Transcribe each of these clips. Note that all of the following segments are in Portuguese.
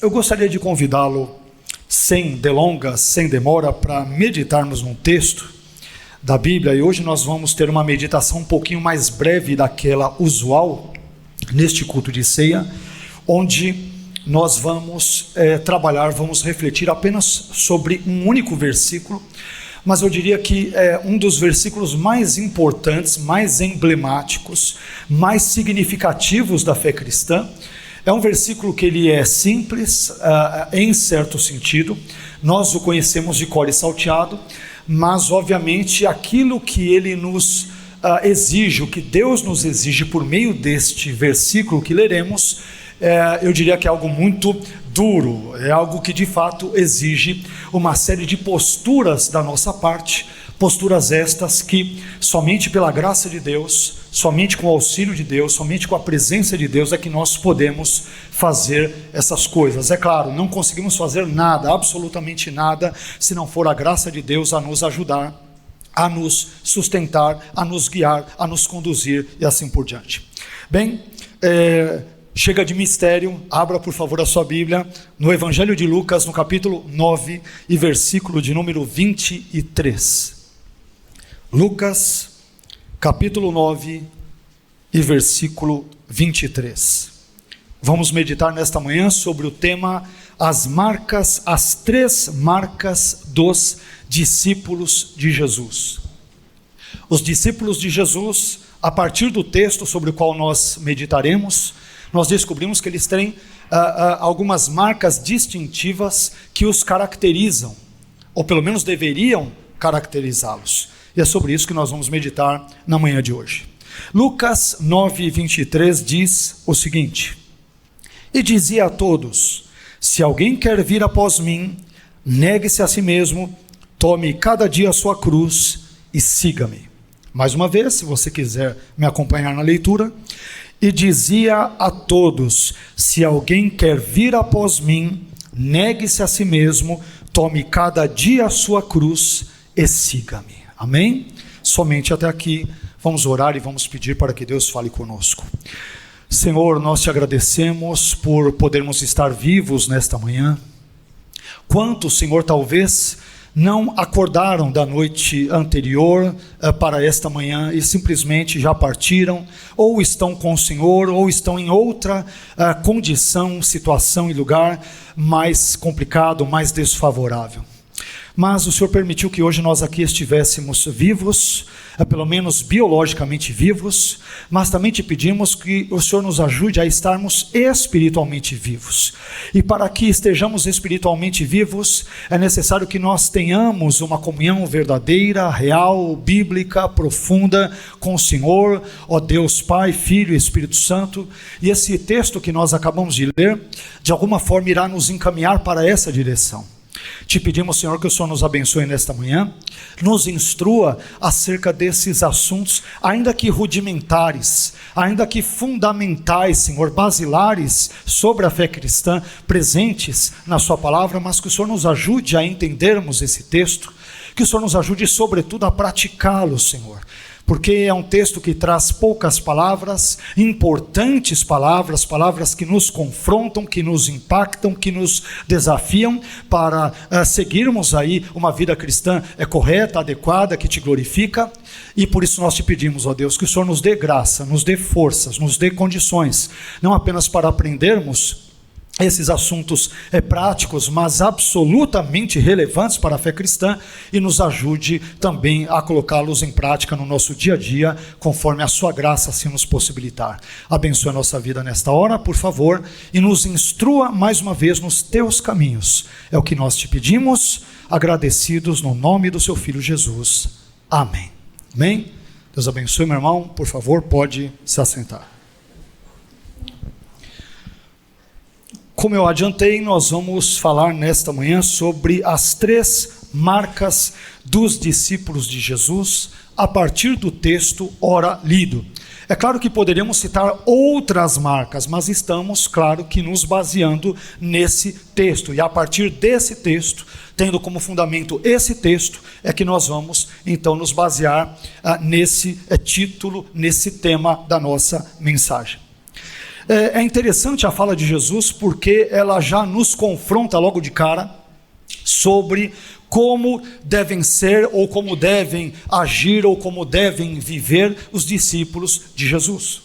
Eu gostaria de convidá-lo, sem delongas, sem demora, para meditarmos num texto da Bíblia, e hoje nós vamos ter uma meditação um pouquinho mais breve daquela usual, neste culto de ceia, onde nós vamos vamos refletir apenas sobre um único versículo, mas eu diria que é um dos versículos mais importantes, mais emblemáticos, mais significativos da fé cristã. É um versículo que ele é simples, em certo sentido, nós o conhecemos de cor e salteado, mas obviamente aquilo que ele nos exige, o que Deus nos exige por meio deste versículo que leremos, eu diria que é algo muito duro, é algo que de fato exige uma série de posturas da nossa parte, posturas estas que somente pela graça de Deus, somente com o auxílio de Deus, somente com a presença de Deus é que nós podemos fazer essas coisas. É claro, não conseguimos fazer nada, absolutamente nada, se não for a graça de Deus a nos ajudar, a nos sustentar, a nos guiar, a nos conduzir e assim por diante. Bem, chega de mistério, abra por favor a sua Bíblia no Evangelho de Lucas, no capítulo 9 e versículo de número 23. Lucas, capítulo 9 e versículo 23. Vamos meditar nesta manhã sobre o tema as 3 marcas dos discípulos de Jesus. Os discípulos de Jesus, a partir do texto sobre o qual nós meditaremos, nós descobrimos que eles têm algumas marcas distintivas que os caracterizam, ou pelo menos deveriam caracterizá-los. E é sobre isso que nós vamos meditar na manhã de hoje. Lucas 9, 23 diz o seguinte: E dizia a todos: Se alguém quer vir após mim, negue-se a si mesmo, tome cada dia a sua cruz e siga-me. Mais uma vez, se você quiser me acompanhar na leitura. E dizia a todos: Se alguém quer vir após mim, negue-se a si mesmo, tome cada dia a sua cruz e siga-me. Amém? Somente até aqui. Vamos orar e vamos pedir para que Deus fale conosco. Senhor, nós te agradecemos por podermos estar vivos nesta manhã. Quantos, Senhor, talvez não acordaram da noite anterior para esta manhã e simplesmente já partiram, ou estão com o Senhor, ou estão em outra condição, situação e lugar mais complicado, mais desfavorável. Mas o Senhor permitiu que hoje nós aqui estivéssemos vivos, pelo menos biologicamente vivos, mas também te pedimos que o Senhor nos ajude a estarmos espiritualmente vivos. E para que estejamos espiritualmente vivos, é necessário que nós tenhamos uma comunhão verdadeira, real, bíblica, profunda com o Senhor, ó Deus Pai, Filho e Espírito Santo. E esse texto que nós acabamos de ler, de alguma forma irá nos encaminhar para essa direção. Te pedimos, Senhor, que o Senhor nos abençoe nesta manhã, nos instrua acerca desses assuntos, ainda que rudimentares, ainda que fundamentais, Senhor, basilares sobre a fé cristã, presentes na sua palavra, mas que o Senhor nos ajude a entendermos esse texto, que o Senhor nos ajude sobretudo a praticá-lo, Senhor. Porque é um texto que traz poucas palavras, importantes palavras, palavras que nos confrontam, que nos impactam, que nos desafiam para seguirmos aí uma vida cristã correta, adequada, que te glorifica. E por isso nós te pedimos, ó Deus, que o Senhor nos dê graça, nos dê forças, nos dê condições, não apenas para aprendermos esses assuntos práticos, mas absolutamente relevantes para a fé cristã, e nos ajude também a colocá-los em prática no nosso dia a dia, conforme a sua graça assim nos possibilitar. Abençoe a nossa vida nesta hora, por favor, e nos instrua mais uma vez nos teus caminhos. É o que nós te pedimos, agradecidos no nome do seu Filho Jesus. Amém. Amém? Deus abençoe, meu irmão. Por favor, pode se assentar. Como eu adiantei, nós vamos falar nesta manhã sobre as 3 marcas dos discípulos de Jesus, a partir do texto ora lido. É claro que poderíamos citar outras marcas, mas estamos, claro, que nos baseando nesse texto. E a partir desse texto, tendo como fundamento esse texto, é que nós vamos, então, nos basear nesse título, nesse tema da nossa mensagem. É interessante a fala de Jesus, porque ela já nos confronta logo de cara sobre como devem ser, ou como devem agir, ou como devem viver os discípulos de Jesus.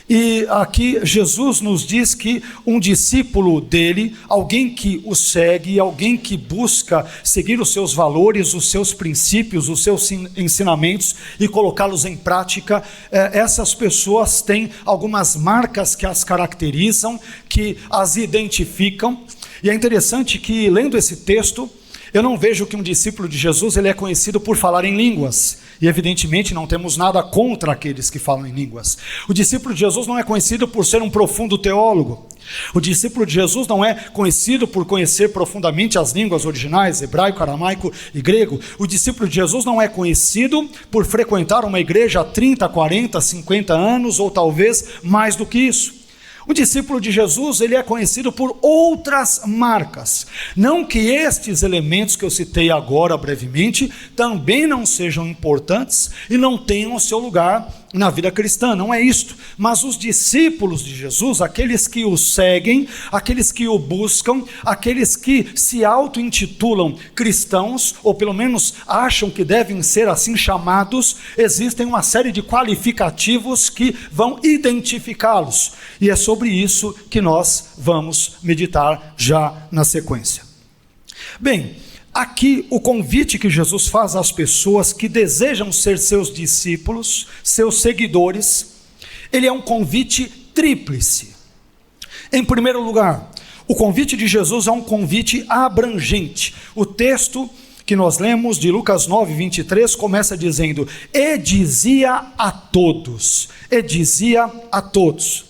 E aqui Jesus nos diz que um discípulo dele, alguém que o segue, alguém que busca seguir os seus valores, os seus princípios, os seus ensinamentos e colocá-los em prática, essas pessoas têm algumas marcas que as caracterizam, que as identificam. E é interessante que, lendo esse texto, eu não vejo que um discípulo de Jesus ele é conhecido por falar em línguas. E evidentemente não temos nada contra aqueles que falam em línguas. O discípulo de Jesus não é conhecido por ser um profundo teólogo. O discípulo de Jesus não é conhecido por conhecer profundamente as línguas originais, hebraico, aramaico e grego. O discípulo de Jesus não é conhecido por frequentar uma igreja há 30, 40, 50 anos ou talvez mais do que isso. O discípulo de Jesus, ele é conhecido por outras marcas. Não que estes elementos que eu citei agora brevemente também não sejam importantes e não tenham o seu lugar na vida cristã, não é isto. Mas os discípulos de Jesus, aqueles que o seguem, aqueles que o buscam, aqueles que se auto-intitulam cristãos, ou pelo menos acham que devem ser assim chamados, existem uma série de qualificativos que vão identificá-los. E é sobre isso que nós vamos meditar já na sequência. Bem, aqui o convite que Jesus faz às pessoas que desejam ser seus discípulos, seus seguidores, ele é um convite tríplice. Em primeiro lugar, o convite de Jesus é um convite abrangente. O texto que nós lemos de Lucas 9, 23, começa dizendo: e dizia a todos, e dizia a todos.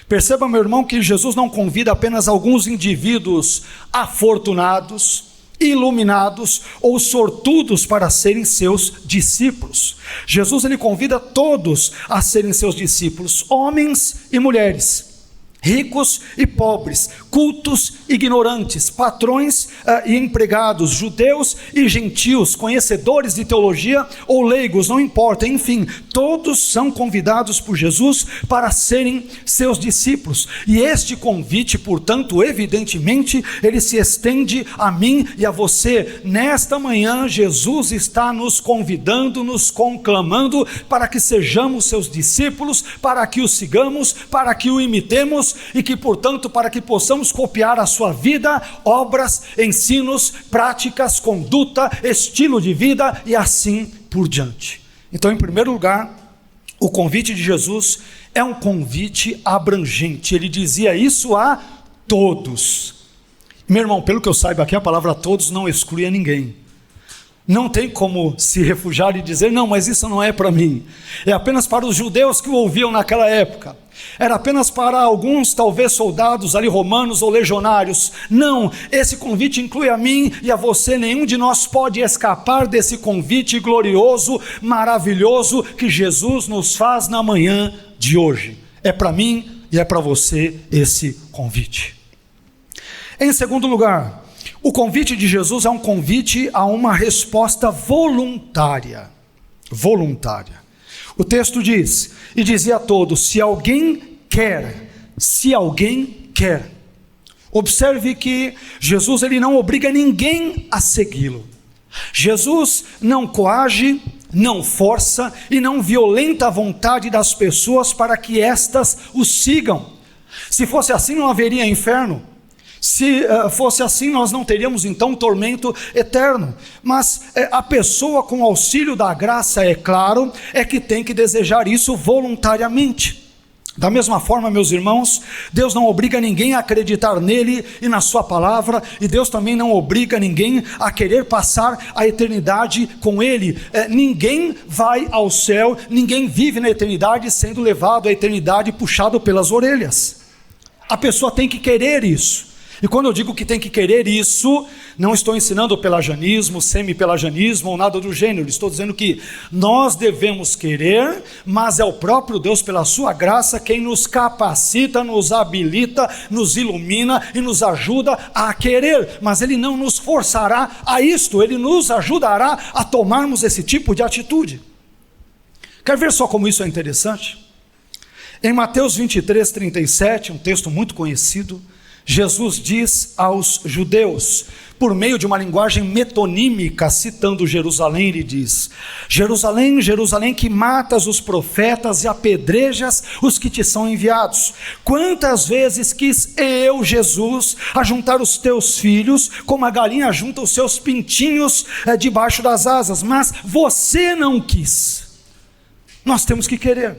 Perceba, meu irmão, que Jesus não convida apenas alguns indivíduos afortunados, iluminados ou sortudos para serem seus discípulos. Jesus ele convida todos a serem seus discípulos, homens e mulheres, ricos e pobres, cultos e ignorantes, patrões e empregados, judeus e gentios, conhecedores de teologia ou leigos, não importa, enfim, todos são convidados por Jesus para serem seus discípulos. E este convite, portanto, evidentemente, ele se estende a mim e a você. Nesta manhã, Jesus está nos convidando, nos conclamando para que sejamos seus discípulos, para que o sigamos, para que o imitemos, e que, portanto, para que possamos copiar a sua vida, obras, ensinos, práticas, conduta, estilo de vida e assim por diante. Então, em primeiro lugar, o convite de Jesus é um convite abrangente. Ele dizia isso a todos. Meu irmão, pelo que eu saiba aqui, a palavra todos não exclui a ninguém. Não tem como se refugiar e dizer, não, mas isso não é para mim. É apenas para os judeus que o ouviam naquela época. Era apenas para alguns, talvez soldados ali romanos ou legionários. Não, esse convite inclui a mim e a você. Nenhum de nós pode escapar desse convite glorioso, maravilhoso que Jesus nos faz na manhã de hoje. É para mim e é para você esse convite. Em segundo lugar, o convite de Jesus é um convite a uma resposta voluntária. Voluntária. O texto diz, e dizia a todos, se alguém quer. Observe que Jesus ele não obriga ninguém a segui-lo. Jesus não coage, não força e não violenta a vontade das pessoas para que estas o sigam. Se fosse assim, não haveria inferno. Se fosse assim, nós não teríamos então tormento eterno. Mas a pessoa, com auxílio da graça, é claro, é que tem que desejar isso voluntariamente. Da mesma forma, meus irmãos, Deus não obriga ninguém a acreditar nele e na sua palavra, e Deus também não obriga ninguém a querer passar a eternidade com ele. Ninguém vai ao céu, ninguém vive na eternidade sendo levado à eternidade puxado pelas orelhas. A pessoa tem que querer isso. E quando eu digo que tem que querer isso, não estou ensinando pelagianismo, semi-pelagianismo ou nada do gênero. Estou dizendo que nós devemos querer, mas é o próprio Deus, pela sua graça, quem nos capacita, nos habilita, nos ilumina e nos ajuda a querer. Mas Ele não nos forçará a isto, Ele nos ajudará a tomarmos esse tipo de atitude. Quer ver só como isso é interessante? Em Mateus 23, 37, um texto muito conhecido, Jesus diz aos judeus, por meio de uma linguagem metonímica, citando Jerusalém, ele diz: Jerusalém, Jerusalém, que matas os profetas e apedrejas os que te são enviados. Quantas vezes quis eu, Jesus, ajuntar os teus filhos, como a galinha junta os seus pintinhos debaixo das asas, mas você não quis. Nós temos que querer.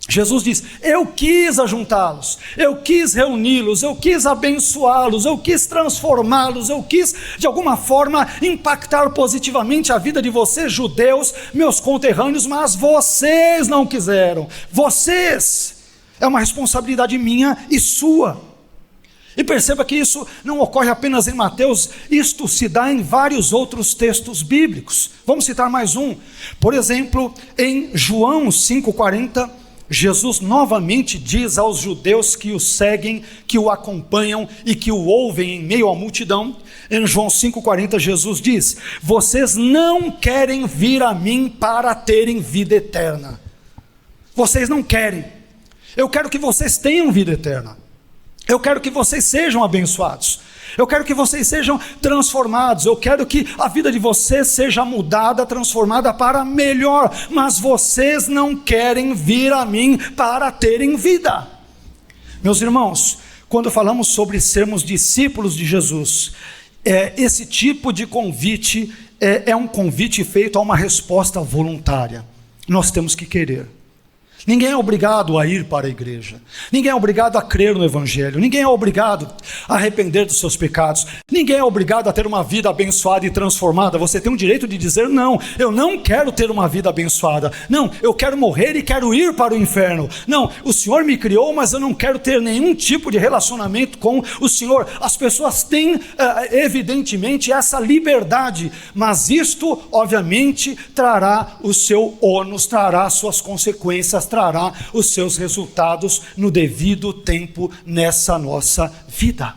Jesus diz: eu quis ajuntá-los, eu quis reuni-los, eu quis abençoá-los, eu quis transformá-los, eu quis de alguma forma impactar positivamente a vida de vocês, judeus, meus conterrâneos, mas vocês não quiseram. Vocês, é uma responsabilidade minha e sua. E perceba que isso não ocorre apenas em Mateus, isto se dá em vários outros textos bíblicos. Vamos citar mais um. Por exemplo, em João 5,40, Jesus novamente diz aos judeus que o seguem, que o acompanham e que o ouvem em meio à multidão. Em João 5,40 Jesus diz: vocês não querem vir a mim para terem vida eterna. Vocês não querem. Eu quero que vocês tenham vida eterna. Eu quero que vocês sejam abençoados. Eu quero que vocês sejam transformados. Eu quero que a vida de vocês seja mudada, transformada para melhor. Mas vocês não querem vir a mim para terem vida. Meus irmãos, quando falamos sobre sermos discípulos de Jesus, esse tipo de convite é um convite feito a uma resposta voluntária. Nós temos que querer. Ninguém é obrigado a ir para a igreja, ninguém é obrigado a crer no evangelho, ninguém é obrigado a arrepender dos seus pecados, ninguém é obrigado a ter uma vida abençoada e transformada. Você tem o direito de dizer: não, eu não quero ter uma vida abençoada, não, eu quero morrer e quero ir para o inferno, não, o Senhor me criou, mas eu não quero ter nenhum tipo de relacionamento com o Senhor. As pessoas têm evidentemente essa liberdade, mas isto obviamente trará o seu ônus, trará suas consequências, trará os seus resultados no devido tempo nessa nossa vida.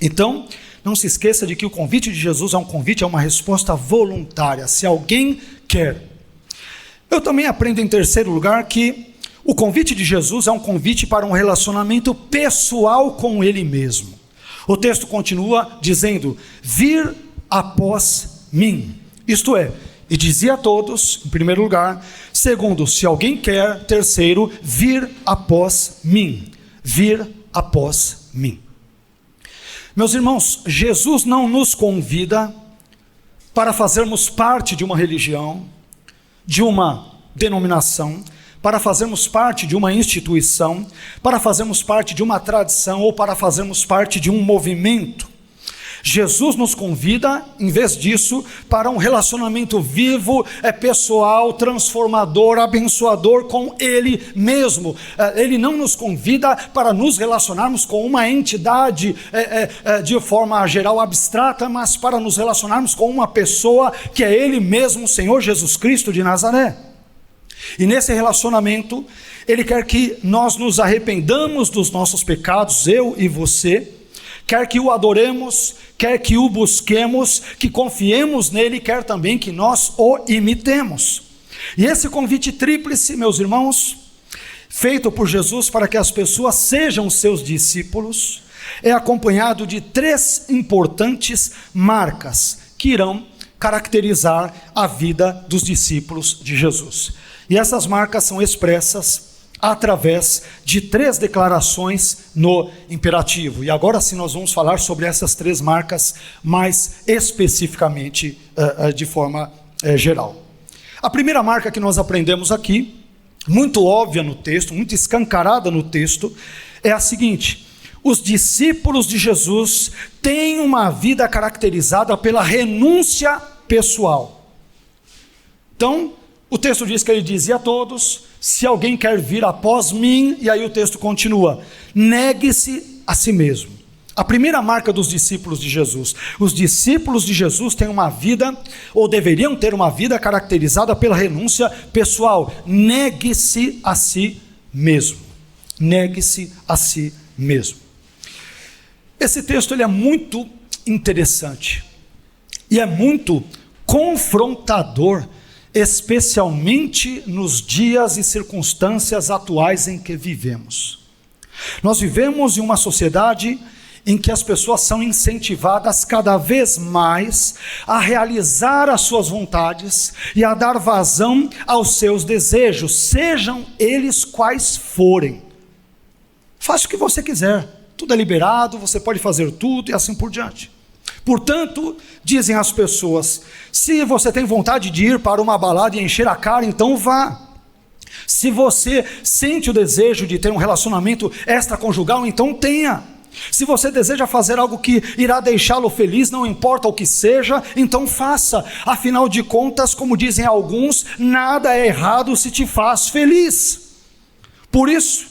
Então, não se esqueça de que o convite de Jesus é um convite, é uma resposta voluntária. Se alguém quer. Eu também aprendo em terceiro lugar que o convite de Jesus é um convite para um relacionamento pessoal com Ele mesmo. O texto continua dizendo: vir após mim. Isto é, e dizia a todos, em primeiro lugar. Segundo, se alguém quer. Terceiro, vir após mim. Vir após mim. Meus irmãos, Jesus não nos convida para fazermos parte de uma religião, de uma denominação, para fazermos parte de uma instituição, para fazermos parte de uma tradição ou para fazermos parte de um movimento. Jesus nos convida, em vez disso, para um relacionamento vivo, pessoal, transformador, abençoador com Ele mesmo. Ele não nos convida para nos relacionarmos com uma entidade de forma geral abstrata, mas para nos relacionarmos com uma pessoa que é Ele mesmo, o Senhor Jesus Cristo de Nazaré. E nesse relacionamento, Ele quer que nós nos arrependamos dos nossos pecados, eu e você, quer que o adoremos, quer que o busquemos, que confiemos nele, quer também que nós o imitemos. E esse convite tríplice, meus irmãos, feito por Jesus para que as pessoas sejam seus discípulos, é acompanhado de 3 importantes marcas que irão caracterizar a vida dos discípulos de Jesus. E essas marcas são expressas através de 3 declarações no imperativo. E agora sim nós vamos falar sobre essas 3 marcas mais especificamente, de forma geral. A primeira marca que nós aprendemos aqui, muito óbvia no texto, muito escancarada no texto, é a seguinte: os discípulos de Jesus têm uma vida caracterizada pela renúncia pessoal. Então, o texto diz que ele dizia a todos: se alguém quer vir após mim, e aí o texto continua, negue-se a si mesmo. A primeira marca dos discípulos de Jesus: os discípulos de Jesus têm uma vida, ou deveriam ter uma vida caracterizada pela renúncia pessoal. Negue-se a si mesmo. Negue-se a si mesmo. Esse texto ele é muito interessante e é muito confrontador especialmente nos dias e circunstâncias atuais em que vivemos. Nós vivemos em uma sociedade em que as pessoas são incentivadas cada vez mais a realizar as suas vontades e a dar vazão aos seus desejos, sejam eles quais forem. Faça o que você quiser, tudo é liberado, você pode fazer tudo e assim por diante. Portanto, dizem as pessoas, se você tem vontade de ir para uma balada e encher a cara, então vá. Se você sente o desejo de ter um relacionamento extraconjugal, então tenha. Se você deseja fazer algo que irá deixá-lo feliz, não importa o que seja, então faça. Afinal de contas, como dizem alguns, nada é errado se te faz feliz. Por isso,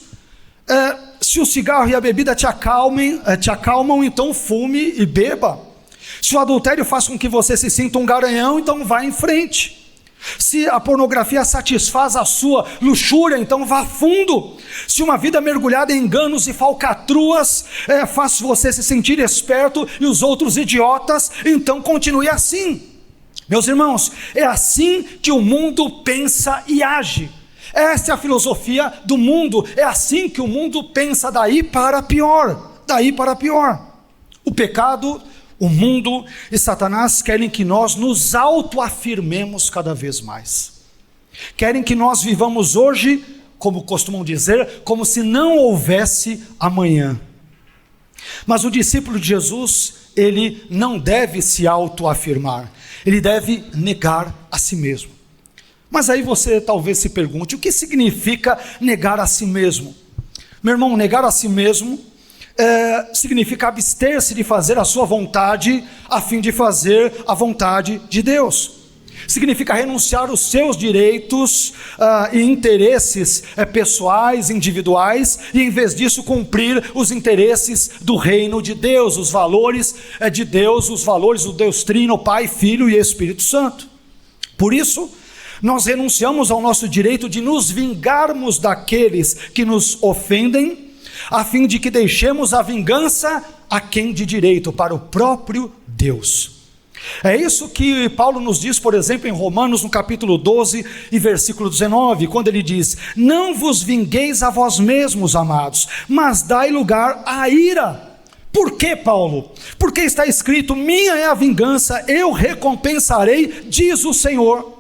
se o cigarro e a bebida te acalmam, então fume e beba. Se o adultério faz com que você se sinta um garanhão, então vá em frente. Se a pornografia satisfaz a sua luxúria, então vá fundo. Se uma vida mergulhada em enganos e falcatruas faz você se sentir esperto e os outros idiotas, então continue assim. Meus irmãos, é assim que o mundo pensa e age. Essa é a filosofia do mundo, é assim que o mundo pensa, daí para pior. O pecado, o mundo e Satanás querem que nós nos autoafirmemos cada vez mais. Querem que nós vivamos hoje, como costumam dizer, como se não houvesse amanhã. Mas o discípulo de Jesus, ele não deve se autoafirmar, ele deve negar a si mesmo. Mas aí você talvez se pergunte, o que significa negar a si mesmo? Meu irmão, negar a si mesmo significa abster-se de fazer a sua vontade a fim de fazer a vontade de Deus. Significa renunciar os seus direitos e interesses pessoais, individuais, e em vez disso cumprir os interesses do reino de Deus, os valores de Deus, os valores do Deus Trino, Pai, Filho e Espírito Santo. Por isso, nós renunciamos ao nosso direito de nos vingarmos daqueles que nos ofendem, a fim de que deixemos a vingança a quem de direito, para o próprio Deus. É isso que Paulo nos diz, por exemplo, em Romanos, no capítulo 12 e versículo 19, quando ele diz: não vos vingueis a vós mesmos, amados, mas dai lugar à ira. Por que, Paulo? Porque está escrito: minha é a vingança, eu recompensarei, diz o Senhor.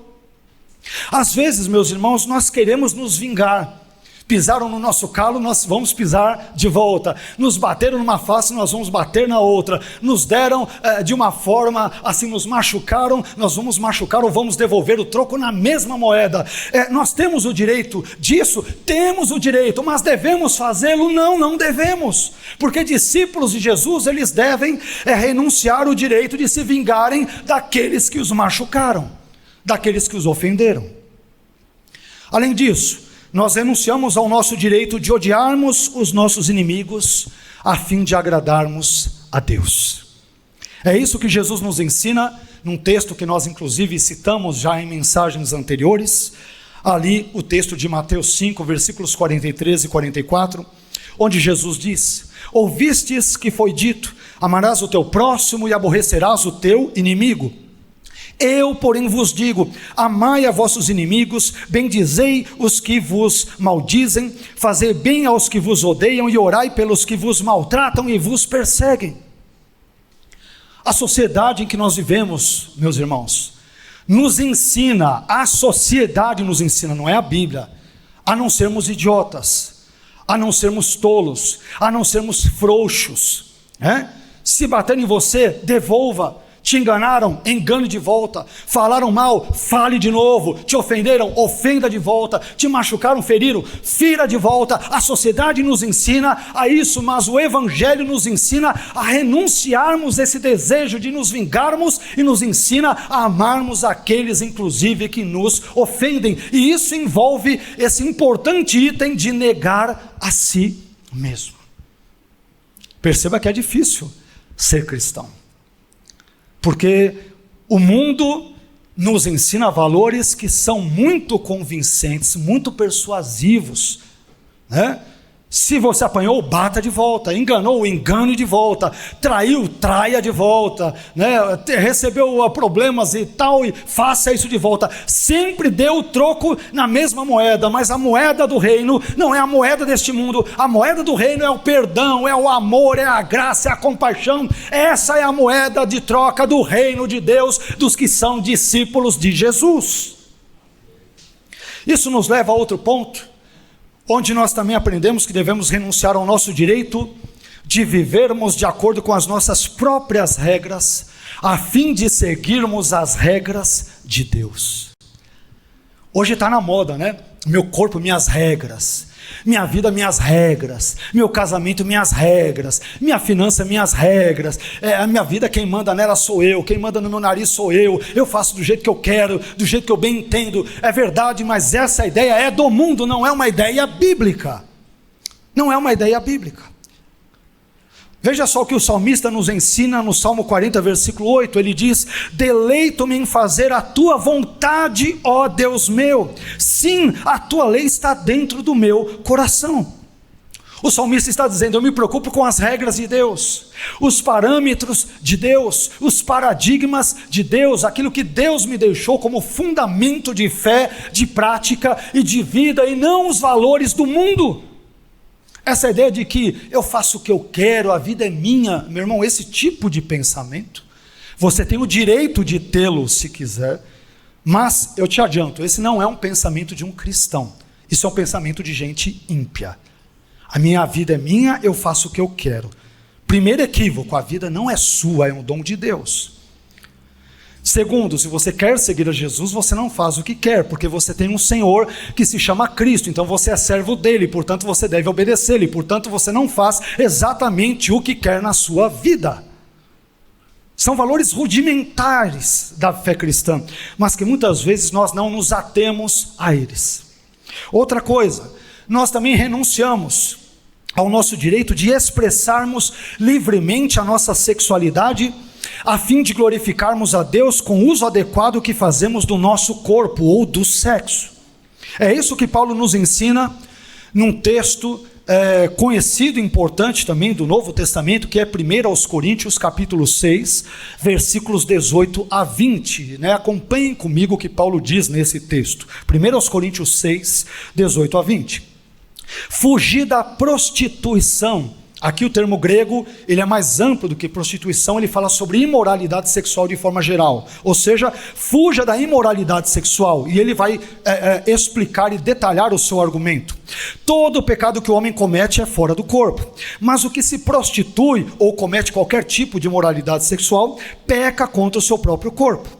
Às vezes, meus irmãos, nós queremos nos vingar. Pisaram no nosso calo, nós vamos pisar de volta. Nos bateram numa face, nós vamos bater na outra. Nos deram de uma forma, assim nos machucaram, nós vamos machucar ou vamos devolver o troco na mesma moeda. Nós temos o direito disso? Temos o direito, mas devemos fazê-lo? Não devemos. Porque discípulos de Jesus, eles devem renunciar o direito de se vingarem daqueles que os machucaram, daqueles que os ofenderam. Além disso, nós renunciamos ao nosso direito de odiarmos os nossos inimigos, a fim de agradarmos a Deus. É isso que Jesus nos ensina, num texto que nós inclusive citamos já em mensagens anteriores, ali o texto de Mateus 5, versículos 43 e 44, onde Jesus diz: ouvistes que foi dito, amarás o teu próximo e aborrecerás o teu inimigo. Eu, porém, vos digo, amai a vossos inimigos, bendizei os que vos maldizem, fazei bem aos que vos odeiam e orai pelos que vos maltratam e vos perseguem. A sociedade em que nós vivemos, meus irmãos, nos ensina, a sociedade nos ensina, não é a Bíblia, a não sermos idiotas, a não sermos tolos, a não sermos frouxos. Se baterem em você, devolva. Te enganaram, engane de volta. Falaram mal, fale de novo. Te ofenderam, ofenda de volta. Te machucaram, feriram, fira de volta. A sociedade nos ensina a isso, mas o Evangelho nos ensina a renunciarmos esse desejo de nos vingarmos e nos ensina a amarmos aqueles, inclusive, que nos ofendem. E isso envolve esse importante item de negar a si mesmo. Perceba que é difícil ser cristão, porque o mundo nos ensina valores que são muito convincentes, muito persuasivos, Se você apanhou, bata de volta. Enganou, engane de volta. Traiu, traia de volta, né? Recebeu problemas e tal, e faça isso de volta. Sempre dê o troco na mesma moeda, mas a moeda do reino não é a moeda deste mundo. A moeda do reino é o perdão, é o amor, é a graça, é a compaixão. Essa é a moeda de troca do reino de Deus, dos que são discípulos de Jesus. Isso nos leva a outro ponto, onde nós também aprendemos que devemos renunciar ao nosso direito de vivermos de acordo com as nossas próprias regras, a fim de seguirmos as regras de Deus. Hoje está na moda, né? Meu corpo, minhas regras. Minha vida, minhas regras. Meu casamento, minhas regras. Minha finança, minhas regras. A minha vida, quem manda nela sou eu. Quem manda no meu nariz sou eu. Eu faço do jeito que eu quero, do jeito que eu bem entendo. É verdade, mas essa ideia é do mundo, não é uma ideia bíblica. Não é uma ideia bíblica. Veja só o que o salmista nos ensina no Salmo 40, versículo 8, ele diz: deleito-me em fazer a tua vontade, ó Deus meu, sim, a tua lei está dentro do meu coração. O salmista está dizendo: eu me preocupo com as regras de Deus, os parâmetros de Deus, os paradigmas de Deus, aquilo que Deus me deixou como fundamento de fé, de prática e de vida, e não os valores do mundo. Essa ideia de que eu faço o que eu quero, a vida é minha, meu irmão, esse tipo de pensamento, você tem o direito de tê-lo se quiser, mas eu te adianto, esse não é um pensamento de um cristão, isso é um pensamento de gente ímpia. A minha vida é minha, eu faço o que eu quero. Primeiro equívoco, a vida não é sua, é um dom de Deus. Segundo, se você quer seguir a Jesus, você não faz o que quer, porque você tem um Senhor que se chama Cristo, então você é servo dele, portanto você deve obedecê-lo, portanto você não faz exatamente o que quer na sua vida. São valores rudimentares da fé cristã, mas que muitas vezes nós não nos atemos a eles. Outra coisa, nós também renunciamos ao nosso direito de expressarmos livremente a nossa sexualidade, a fim de glorificarmos a Deus com o uso adequado que fazemos do nosso corpo ou do sexo. É isso que Paulo nos ensina num texto conhecido e importante também do Novo Testamento, que é 1 Coríntios capítulo 6, versículos 18 a 20. Acompanhem comigo o que Paulo diz nesse texto. 1 Coríntios 6, 18 a 20. Fugir da prostituição. Aqui o termo grego, ele é mais amplo do que prostituição, ele fala sobre imoralidade sexual de forma geral, ou seja, fuja da imoralidade sexual, e ele vai explicar e detalhar o seu argumento. Todo pecado que o homem comete é fora do corpo, mas o que se prostitui ou comete qualquer tipo de imoralidade sexual, peca contra o seu próprio corpo.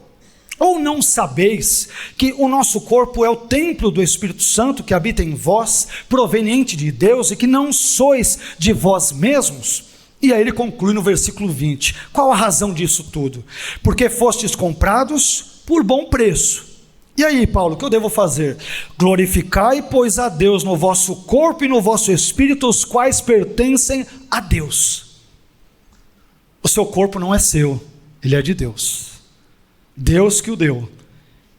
Ou não sabeis que o nosso corpo é o templo do Espírito Santo que habita em vós, proveniente de Deus, e que não sois de vós mesmos? E aí ele conclui no versículo 20, qual a razão disso tudo? Porque fostes comprados por bom preço. E aí, Paulo, o que eu devo fazer? Glorificai, pois, a Deus no vosso corpo e no vosso espírito, os quais pertencem a Deus. O seu corpo não é seu, ele é de Deus. Deus que o deu,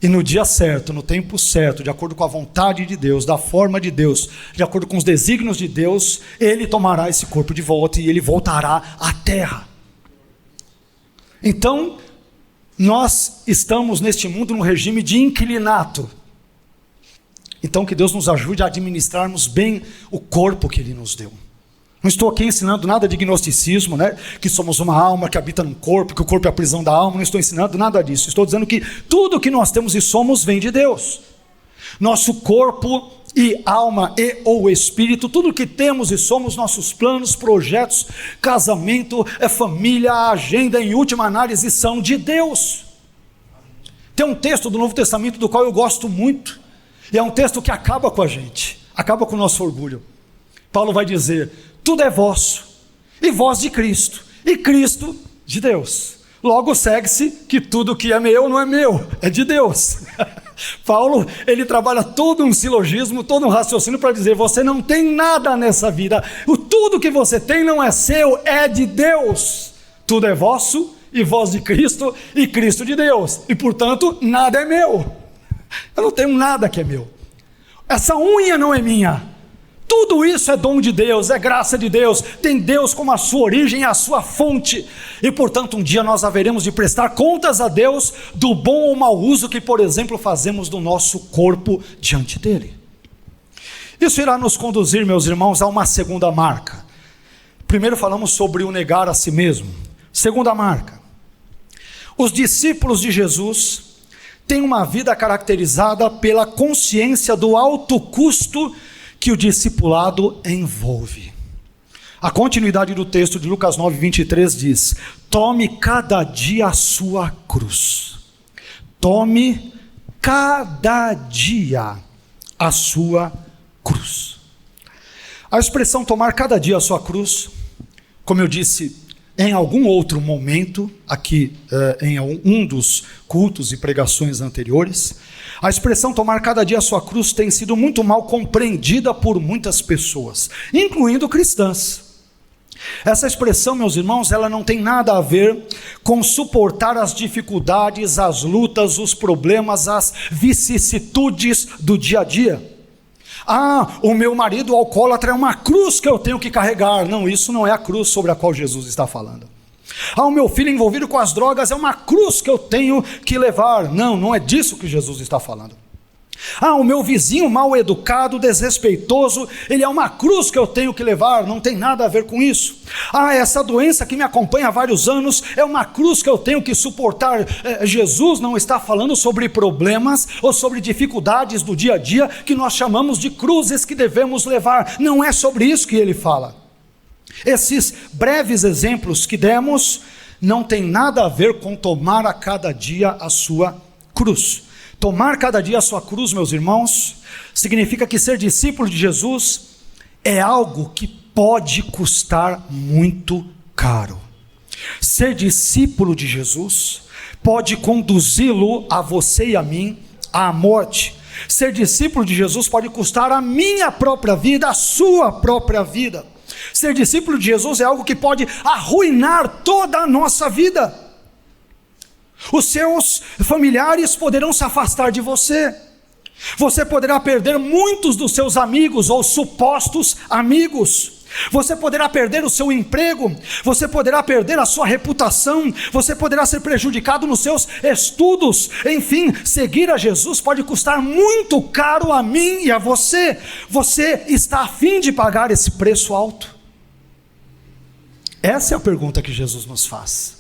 e no dia certo, no tempo certo, de acordo com a vontade de Deus, da forma de Deus, de acordo com os desígnios de Deus, ele tomará esse corpo de volta e ele voltará à terra. Então, nós estamos neste mundo num regime de inquilinato. Então que Deus nos ajude a administrarmos bem o corpo que ele nos deu. Não estou aqui ensinando nada de gnosticismo, que somos uma alma que habita num corpo, que o corpo é a prisão da alma, não estou ensinando nada disso. Estou dizendo que tudo que nós temos e somos vem de Deus. Nosso corpo e alma e ou espírito, tudo que temos e somos, nossos planos, projetos, casamento, família, agenda, em última análise, são de Deus. Tem um texto do Novo Testamento do qual eu gosto muito, e é um texto que acaba com a gente, acaba com o nosso orgulho. Paulo vai dizer: tudo é vosso, e vós de Cristo, e Cristo de Deus. Logo segue-se que tudo que é meu não é meu, é de Deus. Paulo, ele trabalha todo um silogismo, todo um raciocínio para dizer: você não tem nada nessa vida, tudo que você tem não é seu, é de Deus. Tudo é vosso, e vós de Cristo, e Cristo de Deus, e portanto nada é meu. Eu não tenho nada que é meu. Essa unha não é minha. Tudo isso é dom de Deus, é graça de Deus, tem Deus como a sua origem, a sua fonte, e portanto um dia nós haveremos de prestar contas a Deus do bom ou mau uso que, por exemplo, fazemos do nosso corpo diante dele. Isso irá nos conduzir, meus irmãos, a uma segunda marca. Primeiro falamos sobre o negar a si mesmo. Segunda marca: os discípulos de Jesus têm uma vida caracterizada pela consciência do alto custo que o discipulado envolve. A continuidade do texto de Lucas 9:23 diz: tome cada dia a sua cruz. Tome cada dia a sua cruz. A expressão tomar cada dia a sua cruz, como eu disse em algum outro momento, aqui em um dos cultos e pregações anteriores, a expressão tomar cada dia a sua cruz tem sido muito mal compreendida por muitas pessoas, incluindo cristãs. Essa expressão, meus irmãos, ela não tem nada a ver com suportar as dificuldades, as lutas, os problemas, as vicissitudes do dia a dia. O meu marido alcoólatra é uma cruz que eu tenho que carregar. Não, isso não é a cruz sobre a qual Jesus está falando. O meu filho envolvido com as drogas é uma cruz que eu tenho que levar. Não, não é disso que Jesus está falando. O meu vizinho mal educado, desrespeitoso, ele é uma cruz que eu tenho que levar. Não tem nada a ver com isso. Essa doença que me acompanha há vários anos é uma cruz que eu tenho que suportar. Jesus não está falando sobre problemas ou sobre dificuldades do dia a dia que nós chamamos de cruzes que devemos levar. Não é sobre isso que ele fala. Esses breves exemplos que demos não tem nada a ver com tomar a cada dia a sua cruz. Tomar cada dia a sua cruz, meus irmãos, significa que ser discípulo de Jesus é algo que pode custar muito caro. Ser discípulo de Jesus pode conduzi-lo a você e a mim à morte. Ser discípulo de Jesus pode custar a minha própria vida, a sua própria vida. Ser discípulo de Jesus é algo que pode arruinar toda a nossa vida. Os seus familiares poderão se afastar de você. Você poderá perder muitos dos seus amigos ou supostos amigos. Você poderá perder o seu emprego. Você poderá perder a sua reputação. Você poderá ser prejudicado nos seus estudos. Enfim, seguir a Jesus pode custar muito caro a mim e a você. Você está a fim de pagar esse preço alto? Essa é a pergunta que Jesus nos faz.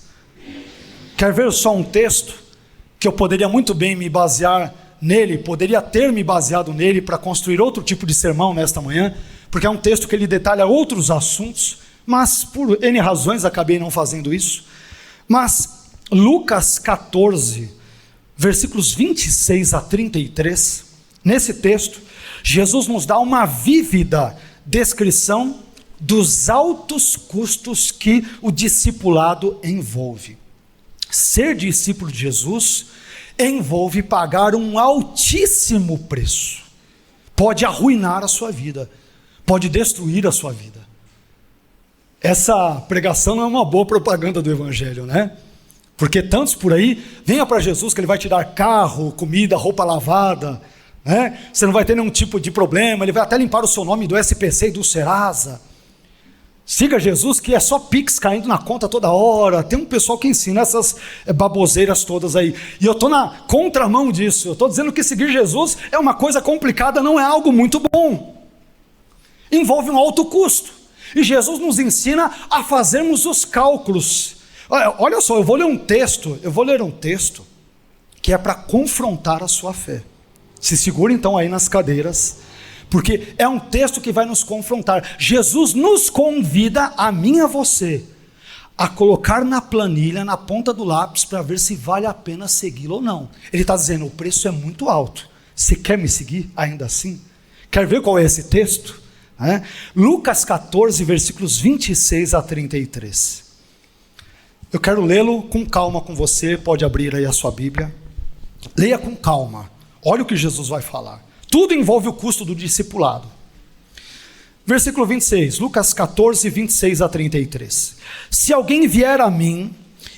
Quer ver só um texto que eu poderia muito bem me basear nele, poderia ter me baseado nele para construir outro tipo de sermão nesta manhã, porque é um texto que ele detalha outros assuntos, mas por N razões acabei não fazendo isso. Mas Lucas 14, versículos 26 a 33, nesse texto, Jesus nos dá uma vívida descrição dos altos custos que o discipulado envolve. Ser discípulo de Jesus envolve pagar um altíssimo preço. Pode arruinar a sua vida, pode destruir a sua vida. Essa pregação não é uma boa propaganda do Evangelho, né? Porque tantos por aí, venha para Jesus que ele vai te dar carro, comida, roupa lavada, né? Você não vai ter nenhum tipo de problema, ele vai até limpar o seu nome do SPC e do Serasa. Siga Jesus, que é só Pix caindo na conta toda hora. Tem um pessoal que ensina essas baboseiras todas aí. E eu estou na contramão disso. Eu estou dizendo que seguir Jesus é uma coisa complicada, não é algo muito bom. Envolve um alto custo. E Jesus nos ensina a fazermos os cálculos. Olha só, eu vou ler um texto que é para confrontar a sua fé. Se segura então aí nas cadeiras, porque é um texto que vai nos confrontar. Jesus nos convida, a mim e a você, a colocar na planilha, na ponta do lápis, para ver se vale a pena segui-lo ou não. Ele está dizendo, o preço é muito alto. Você quer me seguir ainda assim? Quer ver qual é esse texto? Lucas 14, versículos 26 a 33. Eu quero lê-lo com calma com você, pode abrir aí a sua Bíblia. Leia com calma, olha o que Jesus vai falar. Tudo envolve o custo do discipulado. Versículo 26, Lucas 14, 26 a 33. Se alguém vier a mim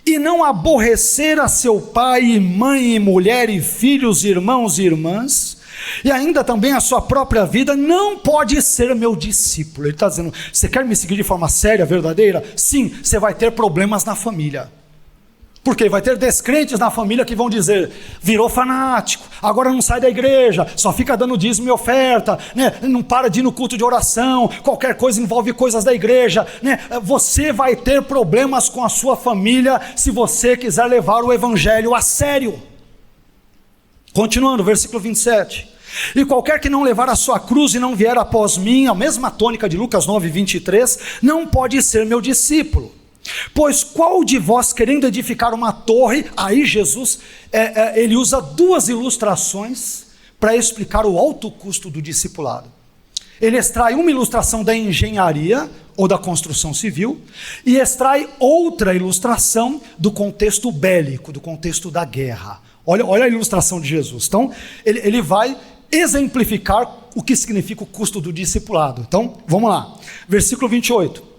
e não aborrecer a seu pai e mãe e mulher e filhos, irmãos e irmãs, e ainda também a sua própria vida, não pode ser meu discípulo. Ele está dizendo, você quer me seguir de forma séria, verdadeira? Sim, você vai ter problemas na família. Porque vai ter descrentes na família que vão dizer, virou fanático, agora não sai da igreja, só fica dando dízimo e oferta, né? Não para de ir no culto de oração, qualquer coisa envolve coisas da igreja, né? Você vai ter problemas com a sua família se você quiser levar o evangelho a sério. Continuando, versículo 27. E qualquer que não levar a sua cruz e não vier após mim, a mesma tônica de Lucas 9, 23, não pode ser meu discípulo. Pois qual de vós, querendo edificar uma torre, aí Jesus, ele usa duas ilustrações para explicar o alto custo do discipulado. Ele extrai uma ilustração da engenharia ou da construção civil e extrai outra ilustração do contexto bélico, do contexto da guerra. Olha a ilustração de Jesus. Então, ele vai exemplificar o que significa o custo do discipulado. Então, vamos lá. Versículo 28.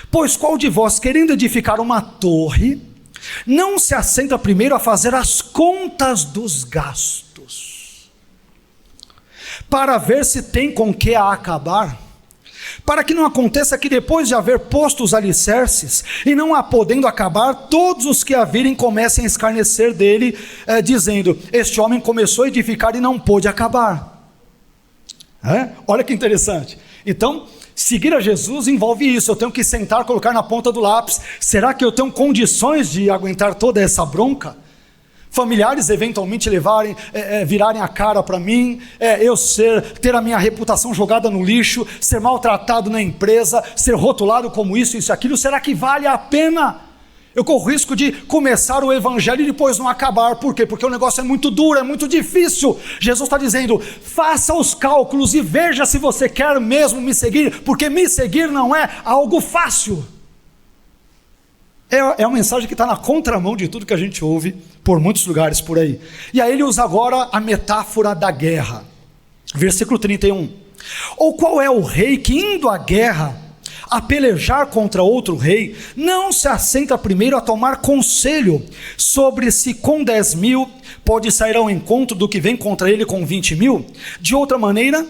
Pois qual de vós, querendo edificar uma torre, não se assenta primeiro a fazer as contas dos gastos, para ver se tem com que a acabar? Para que não aconteça que depois de haver posto os alicerces, e não a podendo acabar, todos os que a virem comecem a escarnecer dele, dizendo, este homem começou a edificar e não pôde acabar. Olha que interessante. Então, seguir a Jesus envolve isso, eu tenho que sentar, colocar na ponta do lápis, será que eu tenho condições de aguentar toda essa bronca? Familiares eventualmente virarem a cara para mim, eu ter a minha reputação jogada no lixo, ser maltratado na empresa, ser rotulado como isso e aquilo, será que vale a pena? Eu corro o risco de começar o evangelho e depois não acabar. Por quê? Porque o negócio é muito duro, é muito difícil. Jesus está dizendo, faça os cálculos e veja se você quer mesmo me seguir, porque me seguir não é algo fácil. É uma mensagem que está na contramão de tudo que a gente ouve por muitos lugares por aí. E aí ele usa agora a metáfora da guerra. Versículo 31. Ou qual é o rei que indo à guerra, a pelejar contra outro rei, não se assenta primeiro a tomar conselho sobre se com 10.000 pode sair ao encontro do que vem contra ele com 20.000? De outra maneira,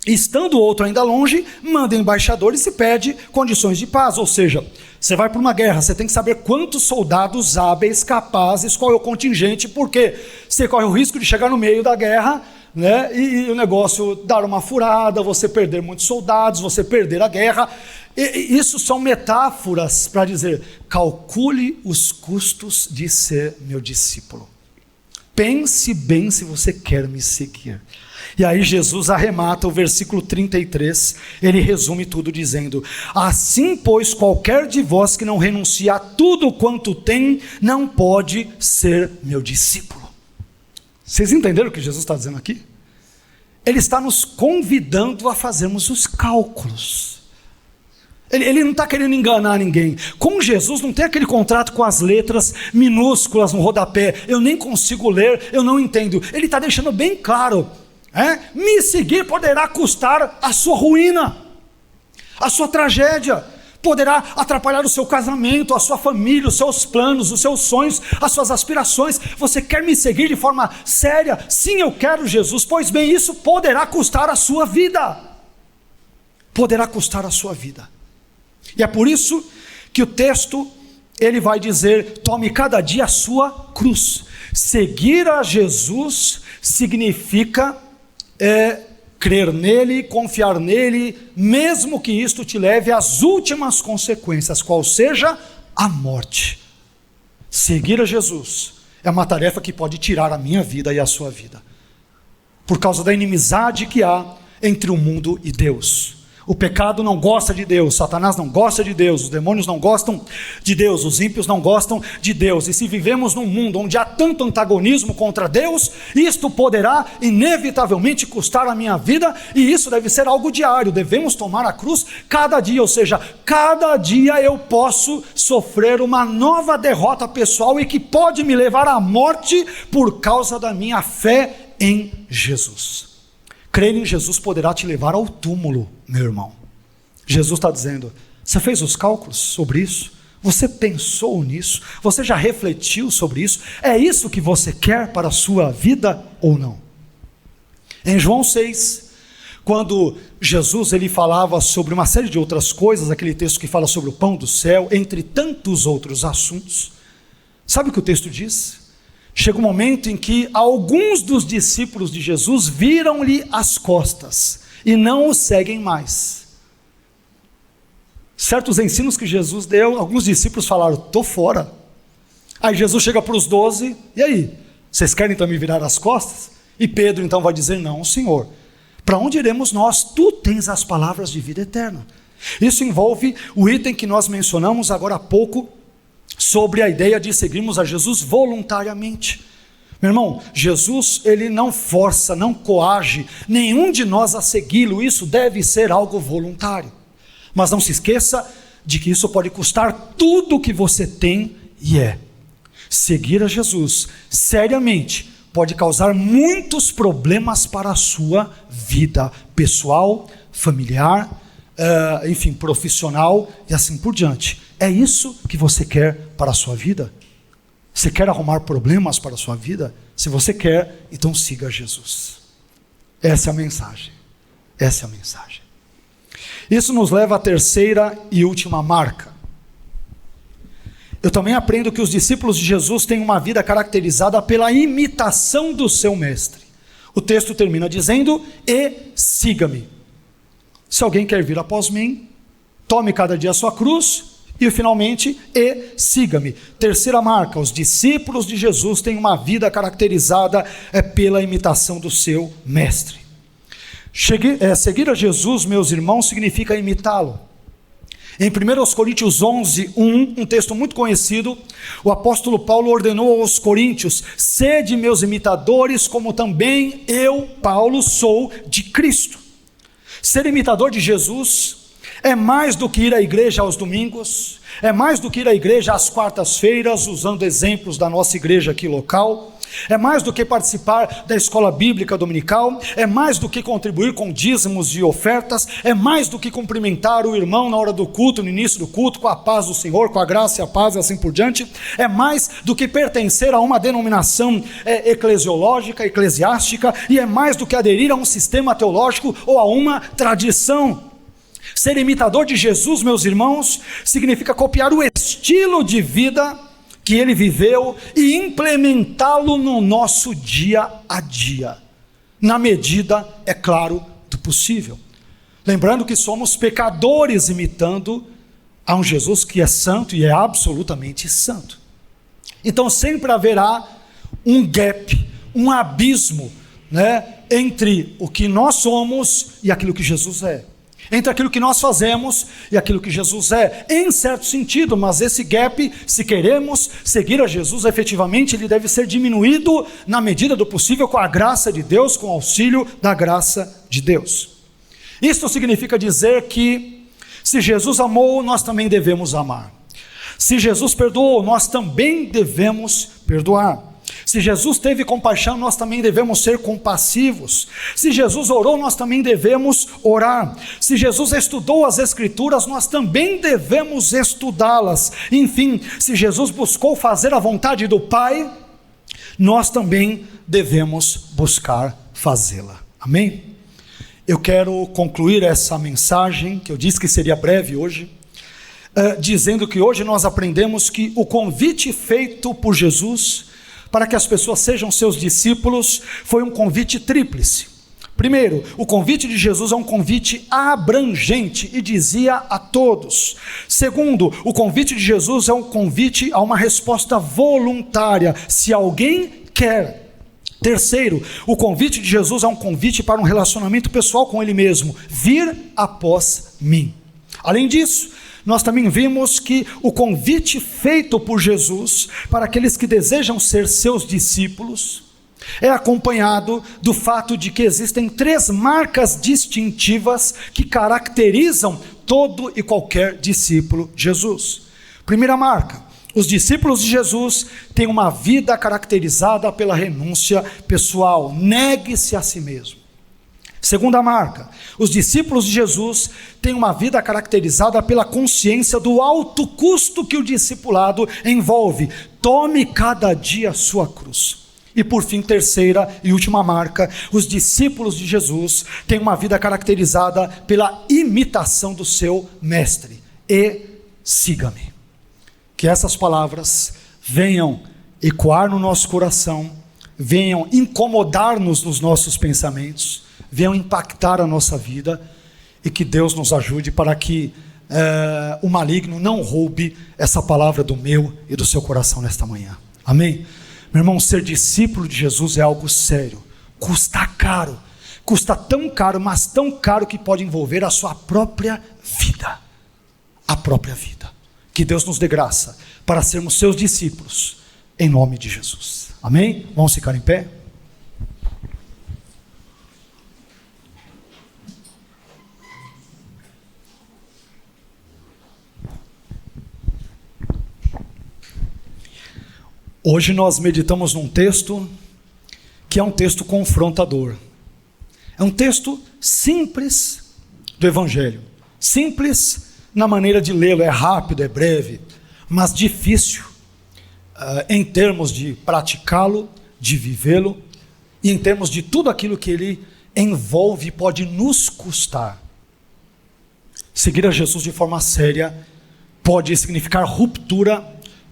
estando o outro ainda longe, manda embaixadores e pede condições de paz. Ou seja, você vai para uma guerra, você tem que saber quantos soldados hábeis, capazes, qual é o contingente, porque você corre o risco de chegar no meio da guerra, né, e o negócio dar uma furada, você perder muitos soldados, você perder a guerra. Isso são metáforas para dizer, calcule os custos de ser meu discípulo. Pense bem se você quer me seguir. E aí Jesus arremata o versículo 33, ele resume tudo dizendo, assim pois qualquer de vós que não renuncia a tudo quanto tem, não pode ser meu discípulo. Vocês entenderam o que Jesus está dizendo aqui? Ele está nos convidando a fazermos os cálculos. Ele não está querendo enganar ninguém. Com Jesus não tem aquele contrato com as letras minúsculas no rodapé, eu nem consigo ler, eu não entendo. Ele está deixando bem claro, me seguir poderá custar a sua ruína, a sua tragédia, poderá atrapalhar o seu casamento, a sua família, os seus planos, os seus sonhos, as suas aspirações. Você quer me seguir de forma séria? Sim, eu quero Jesus. Pois bem, isso poderá custar a sua vida. Poderá custar a sua vida. E é por isso que o texto, ele vai dizer, tome cada dia a sua cruz. Seguir a Jesus significa crer nele, confiar nele, mesmo que isto te leve às últimas consequências, qual seja a morte. Seguir a Jesus é uma tarefa que pode tirar a minha vida e a sua vida, por causa da inimizade que há entre o mundo e Deus. O pecado não gosta de Deus, Satanás não gosta de Deus, os demônios não gostam de Deus, os ímpios não gostam de Deus. E se vivemos num mundo onde há tanto antagonismo contra Deus, isto poderá inevitavelmente custar a minha vida, e isso deve ser algo diário. Devemos tomar a cruz cada dia, ou seja, cada dia eu posso sofrer uma nova derrota pessoal e que pode me levar à morte por causa da minha fé em Jesus. Crer em Jesus poderá te levar ao túmulo, meu irmão. Jesus está dizendo, você fez os cálculos sobre isso? Você pensou nisso? Você já refletiu sobre isso? É isso que você quer para a sua vida ou não? Em João 6, quando Jesus ele falava sobre uma série de outras coisas, aquele texto que fala sobre o pão do céu, entre tantos outros assuntos, sabe o que o texto diz? Chega um momento em que alguns dos discípulos de Jesus viram-lhe as costas e não o seguem mais. Certos ensinos que Jesus deu, alguns discípulos falaram, estou fora. Aí Jesus chega para os 12, e aí? Vocês querem então me virar as costas? E Pedro então vai dizer, não, Senhor, para onde iremos nós? Tu tens as palavras de vida eterna. Isso envolve o item que nós mencionamos agora há pouco, sobre a ideia de seguirmos a Jesus voluntariamente. Meu irmão, Jesus, ele não força, não coage nenhum de nós a segui-lo, isso deve ser algo voluntário. Mas não se esqueça de que isso pode custar tudo o que você tem e é. Seguir a Jesus, seriamente, pode causar muitos problemas para a sua vida pessoal, familiar, enfim, profissional e assim por diante. É isso que você quer para a sua vida? Você quer arrumar problemas para a sua vida? Se você quer, então siga Jesus. Essa é a mensagem. Essa é a mensagem. Isso nos leva à terceira e última marca. Eu também aprendo que os discípulos de Jesus têm uma vida caracterizada pela imitação do seu mestre. O texto termina dizendo, e siga-me. Se alguém quer vir após mim, tome cada dia a sua cruz, e finalmente, e siga-me. Terceira marca, os discípulos de Jesus têm uma vida caracterizada pela imitação do seu mestre. Seguir a Jesus, meus irmãos, significa imitá-lo. Em 1 Coríntios 11, 1, um texto muito conhecido, o apóstolo Paulo ordenou aos coríntios, sede meus imitadores, como também eu, Paulo, sou de Cristo. Ser imitador de Jesus é mais do que ir à igreja aos domingos, é mais do que ir à igreja às quartas-feiras, usando exemplos da nossa igreja aqui local, é mais do que participar da escola bíblica dominical, é mais do que contribuir com dízimos e ofertas, é mais do que cumprimentar o irmão na hora do culto, no início do culto, com a paz do Senhor, com a graça e a paz e assim por diante, é mais do que pertencer a uma denominação eclesiológica, eclesiástica, e é mais do que aderir a um sistema teológico ou a uma tradição. Ser imitador de Jesus, meus irmãos, significa copiar o estilo de vida que ele viveu e implementá-lo no nosso dia a dia, na medida, é claro, do possível. Lembrando que somos pecadores imitando a um Jesus que é santo e é absolutamente santo. Então sempre haverá um gap, um abismo, entre o que nós somos e aquilo que Jesus é. Entre aquilo que nós fazemos e aquilo que Jesus é, em certo sentido, mas esse gap, se queremos seguir a Jesus efetivamente, ele deve ser diminuído na medida do possível com a graça de Deus, com o auxílio da graça de Deus. Isto significa dizer que se Jesus amou, nós também devemos amar. Se Jesus perdoou, nós também devemos perdoar. Se Jesus teve compaixão, nós também devemos ser compassivos. Se Jesus orou, nós também devemos orar. Se Jesus estudou as Escrituras, nós também devemos estudá-las. Enfim, se Jesus buscou fazer a vontade do Pai, nós também devemos buscar fazê-la. Amém? Eu quero concluir essa mensagem, que eu disse que seria breve hoje, dizendo que hoje nós aprendemos que o convite feito por Jesus para que as pessoas sejam seus discípulos, foi um convite tríplice. Primeiro, o convite de Jesus é um convite abrangente e dizia a todos. Segundo, o convite de Jesus é um convite a uma resposta voluntária, se alguém quer. Terceiro, o convite de Jesus é um convite para um relacionamento pessoal com Ele mesmo, vir após mim. Além disso, nós também vimos que o convite feito por Jesus para aqueles que desejam ser seus discípulos é acompanhado do fato de que existem 3 marcas distintivas que caracterizam todo e qualquer discípulo de Jesus. Primeira marca, os discípulos de Jesus têm uma vida caracterizada pela renúncia pessoal, negue-se a si mesmo. Segunda marca, os discípulos de Jesus têm uma vida caracterizada pela consciência do alto custo que o discipulado envolve. Tome cada dia a sua cruz. E por fim, terceira e última marca, os discípulos de Jesus têm uma vida caracterizada pela imitação do seu mestre. E siga-me. Que essas palavras venham ecoar no nosso coração, venham incomodar-nos nos nossos pensamentos, venham impactar a nossa vida, e que Deus nos ajude para que o maligno não roube essa palavra do meu e do seu coração nesta manhã. Amém? Meu irmão, ser discípulo de Jesus é algo sério, custa caro, custa tão caro, mas tão caro que pode envolver a sua própria vida, a própria vida. Que Deus nos dê graça para sermos seus discípulos, em nome de Jesus. Amém? Vamos ficar em pé? Hoje nós meditamos num texto que é um texto confrontador. É um texto simples do Evangelho. Simples na maneira de lê-lo, é rápido, é breve, mas difícil em termos de praticá-lo, de vivê-lo, e em termos de tudo aquilo que ele envolve e pode nos custar. Seguir a Jesus de forma séria pode significar ruptura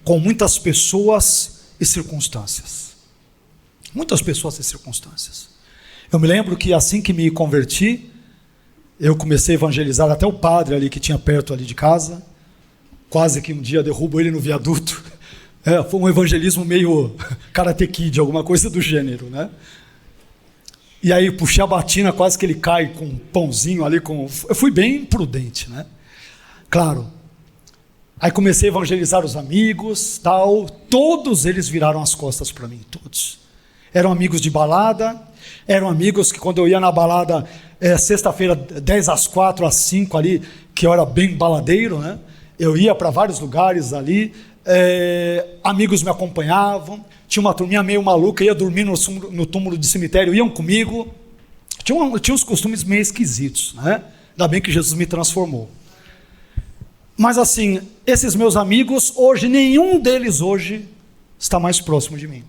com muitas pessoas e circunstâncias. Muitas pessoas e circunstâncias. Eu me lembro que assim que me converti, eu comecei a evangelizar até o padre ali que tinha perto ali de casa. Quase que um dia derrubo ele no viaduto. Foi um evangelismo meio Karate Kid, alguma coisa do gênero, né? E aí puxei a batina, quase que ele cai com um pãozinho ali. Eu fui bem prudente, né? Claro. Aí comecei a evangelizar os amigos, tal. Todos eles viraram as costas para mim, todos. Eram amigos de balada, eram amigos que quando eu ia na balada, sexta-feira, 10 às 4, às 5 ali, que eu era bem baladeiro, né? Eu ia para vários lugares ali, amigos me acompanhavam, tinha uma turminha meio maluca, ia dormir no túmulo de cemitério, iam comigo. Tinha uns costumes meio esquisitos, né? Ainda bem que Jesus me transformou. Mas assim, esses meus amigos, hoje, nenhum deles hoje está mais próximo de mim.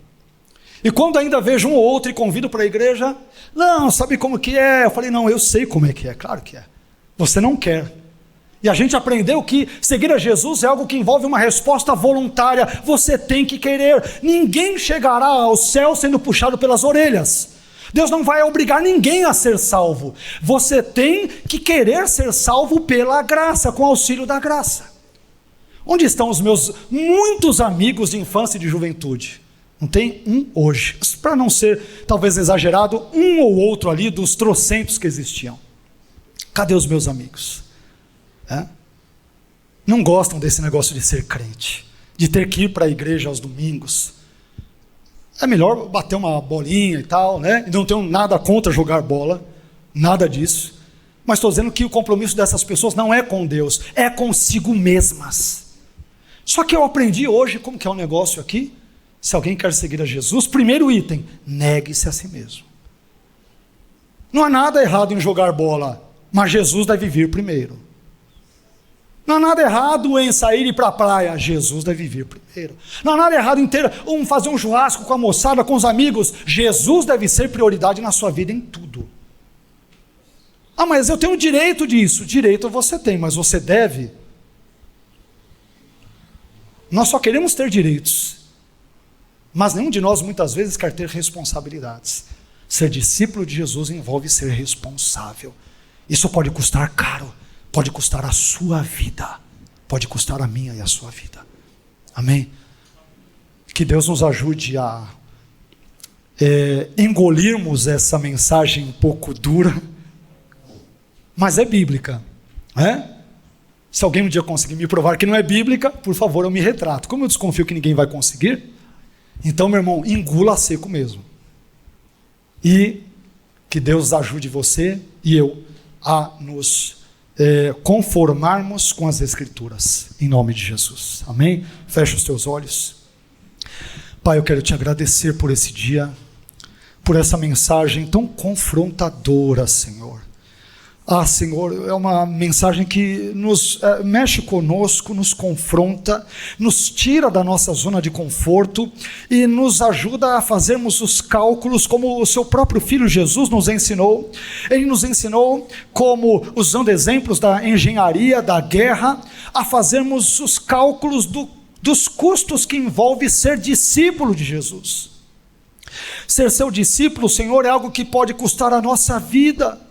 E quando ainda vejo um ou outro e convido para a igreja, não, sabe como que é? Eu falei, não, eu sei como é que é, claro que é. Você não quer. E a gente aprendeu que seguir a Jesus é algo que envolve uma resposta voluntária. Você tem que querer. Ninguém chegará ao céu sendo puxado pelas orelhas. Deus não vai obrigar ninguém a ser salvo. Você tem que querer ser salvo pela graça, com o auxílio da graça. Onde estão os meus muitos amigos de infância e de juventude? Não tem um hoje. Para não ser, talvez exagerado, um ou outro ali dos trocentos que existiam. Cadê os meus amigos? Não gostam desse negócio de ser crente, de ter que ir para a igreja aos domingos. É melhor bater uma bolinha e tal, né? Não tenho nada contra jogar bola, nada disso. Mas estou dizendo que o compromisso dessas pessoas não é com Deus, é consigo mesmas. Só que eu aprendi hoje, como que é o negócio aqui? Se alguém quer seguir a Jesus, primeiro item, negue-se a si mesmo. Não há nada errado em jogar bola, mas Jesus deve vir primeiro. Não há nada errado em sair e ir para a praia, Jesus deve vir primeiro. Não há nada errado em fazer um churrasco com a moçada, com os amigos, Jesus deve ser prioridade na sua vida em tudo. Ah, mas eu tenho direito disso. Direito você tem, mas você deve. Nós só queremos ter direitos, mas nenhum de nós muitas vezes quer ter responsabilidades. Ser discípulo de Jesus envolve ser responsável. Isso pode custar caro. Pode custar a sua vida, pode custar a minha e a sua vida. Amém? Que Deus nos ajude a engolirmos essa mensagem um pouco dura, mas é bíblica. Se alguém um dia conseguir me provar que não é bíblica, por favor, eu me retrato. Como eu desconfio que ninguém vai conseguir, então, meu irmão, engula a seco mesmo. E que Deus ajude você e eu a nos conformarmos com as Escrituras, em nome de Jesus, amém? Fecha os teus olhos. Pai, eu quero te agradecer por esse dia, por essa mensagem tão confrontadora, Senhor. Senhor, é uma mensagem que nos mexe conosco, nos confronta, nos tira da nossa zona de conforto e nos ajuda a fazermos os cálculos como o seu próprio Filho Jesus nos ensinou. Ele nos ensinou como, usando exemplos da engenharia, da guerra, a fazermos os cálculos dos custos que envolve ser discípulo de Jesus. Ser seu discípulo, Senhor, é algo que pode custar a nossa vida.